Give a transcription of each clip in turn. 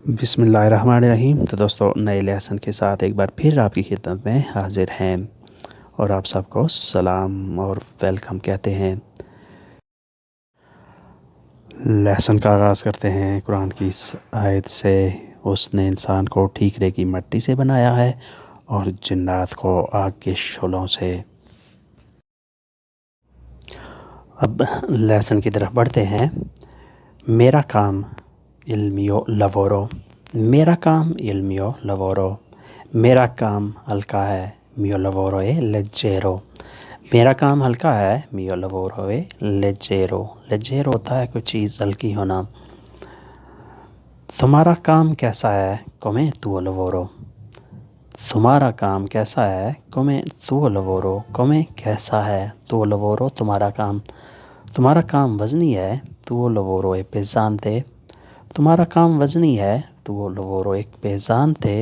بسم اللہ الرحمن الرحیم۔ تو دوستو نئے لیسن کے ساتھ ایک بار پھر آپ کی خدمت میں حاضر ہیں اور آپ سب کو سلام اور ویلکم کہتے ہیں۔ لیسن کا آغاز کرتے ہیں قرآن کی اس آیت سے، اس نے انسان کو ٹھیکرے کی مٹی سے بنایا ہے اور جنات کو آگ کے شعلوں سے۔ اب لیسن کی طرف بڑھتے ہیں۔ میرا کام علمیو لورو، میرا کام علمیو لورو، میرا کام ہلکا ہے میو لورو اے لیجیرو، میرا کام ہلکا ہے میو لورو اے لیجیرو۔ لیجیرو ہوتا ہے کوئی چیز ہلکی ہونا۔ تمہارا کام کیسا ہے کومے تو لورو، تمہارا کام کیسا ہے کومے تو لورو، کومے کیسا ہے تو لورو تمہارا کام، تمہارا کام وزنی ہے تو لورو اے پیزانتے، تمہارا کام وزنی ہے تو لورو ایک پیزانتے،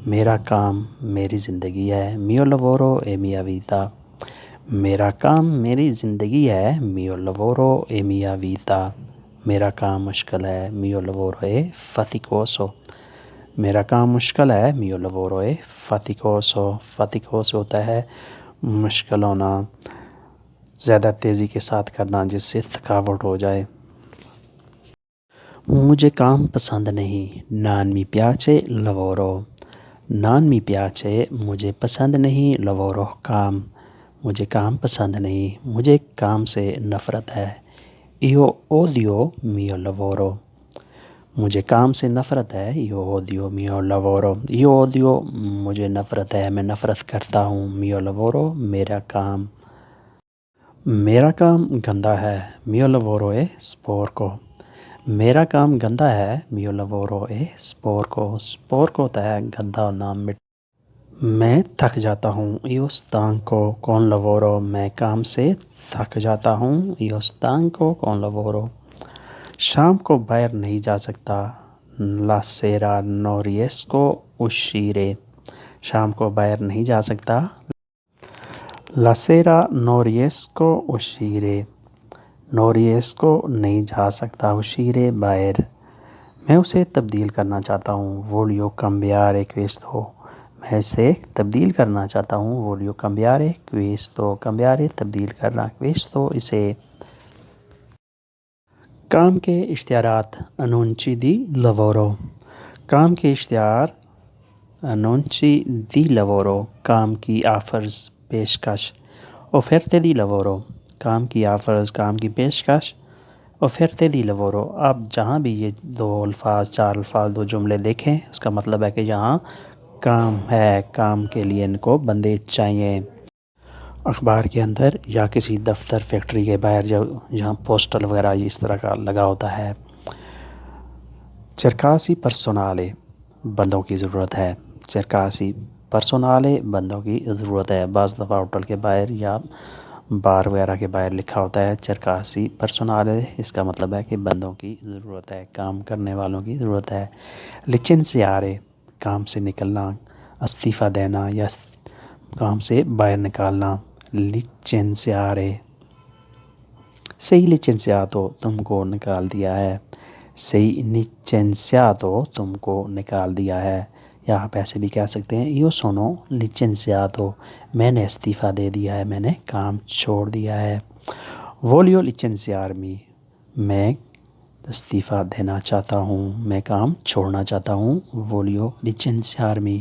میرا کام میری زندگی ہے میو لورو اے میا ویتا، میرا کام میری زندگی ہے میو لورو اے میا ویتا، میرا کام مشکل ہے میو لورو اے فاتیکوسو، میرا کام مشکل ہے میو لورو اے فاتیکوسو۔ فاتیکوسو ہوتا ہے مشکل ہونا، زیادہ تیزی کے ساتھ کرنا جس سے تھکاوٹ ہو جائے۔ مجھے کام پسند نہیں نان می پیاچے لورو، نان می پیاچے مجھے پسند نہیں لورو کام، مجھے کام پسند نہیں، مجھے کام سے نفرت ہے۔ ایو اودیو میو لورو، مجھے کام سے نفرت ہے ایو اودیو میو لورو، ایو اودیو مجھے نفرت ہے، میں نفرت کرتا ہوں میو لورو میرا کام، میرا کام گندا ہے میو لورو اے سپورکو، میرا کام گندا ہے میو لورو اے سپورکو، سپورکو ہوتا ہے گندا نام مٹ۔ میں تھک جاتا ہوں ایو ستانکو کون لورو، میں کام سے تھک جاتا ہوں ایو ستانکو کون لورو۔ شام کو باہر نہیں جا سکتا لا سیرا نوریسکو اوشیرے، شام کو باہر نہیں جا سکتا لا سیرا نوریسکو اوشیرے، نوریسکو نہیں جا سکتا اوشیرے باہر۔ میں اسے تبدیل کرنا چاہتا ہوں وولیو کمبیارے کویستو، میں اسے تبدیل کرنا چاہتا ہوں وولیو کمبیارے کویستو، کمبیارے تبدیل کرنا کویستو اسے۔ کام کے اشتہارات انونچی دی لورو، کام کے اشتہار انونچی دی لورو، کام کی آفرز پیشکش اوفرتے دی لورو، کام کی آفرز کام کی پیشکش اوفرتے دی لورو۔ آپ جہاں بھی یہ دو الفاظ چار الفاظ دو جملے دیکھیں اس کا مطلب ہے کہ یہاں کام ہے، کام کے لیے ان کو بندے چاہیے۔ اخبار کے اندر یا کسی دفتر فیکٹری کے باہر جہاں پوسٹل وغیرہ اس طرح کا لگا ہوتا ہے۔ چرکاسی پرسونالے بندوں کی ضرورت ہے، چرکاسی پرسونالے بندوں کی ضرورت ہے۔ بعض دفعہ ہوٹل کے باہر یا بار وغیرہ کے باہر لکھا ہوتا ہے چرکاسی پرسونالے، اس کا مطلب ہے کہ بندوں کی ضرورت ہے، کام کرنے والوں کی ضرورت ہے۔ لچنسیارے کام سے نکلنا، استعفیٰ دینا یا کام سے باہر نکالنا۔ لچنسیارے صحیح لچنسیاتو تم کو نکال دیا ہے، صحیح لچنسیاتو تم کو نکال دیا ہے، یا آپ ایسے بھی کہہ سکتے ہیں ایو سونو لچنسیاتو میں نے استعفیٰ دے دیا ہے، میں نے کام چھوڑ دیا ہے۔ وولیو لچنسیارمی میں استعفیٰ دینا چاہتا ہوں، میں کام چھوڑنا چاہتا ہوں، وولیو لچنسیارمی۔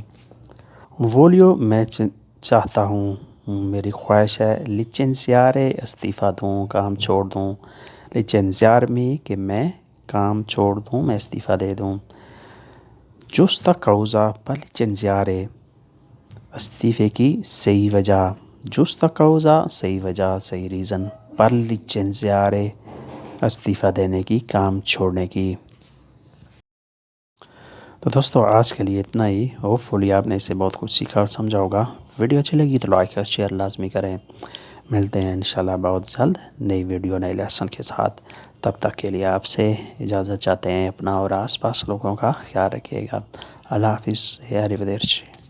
وولیو میں چاہتا ہوں، میری خواہش ہے لچنسیارے استعفیٰ دوں، کام چھوڑ دوں، لچنسیارمی کہ میں کام چھوڑ دوں، میں استعفیٰ دے دوں۔ جوستا کاؤزا پر لچنسیارے استعفے کی صحیح وجہ، جوستا کاؤزا صحیح وجہ صحیح ریزن، پر لچنسیارے استعفیٰ دینے کی، کام چھوڑنے کی۔ تو دوستو آج کے لیے اتنا ہی، ہوپ فلی آپ نے اس سے بہت کچھ سیکھا اور سمجھا ہوگا۔ ویڈیو اچھی لگی تو لائک اور شیئر لازمی کریں۔ ملتے ہیں انشاءاللہ بہت جلد نئی ویڈیو نئے لیسن کے ساتھ، تب تک کے لیے آپ سے اجازت چاہتے ہیں، اپنا اور آس پاس لوگوں کا خیال رکھیے گا۔ اللہ حافظ، ریویدرچی۔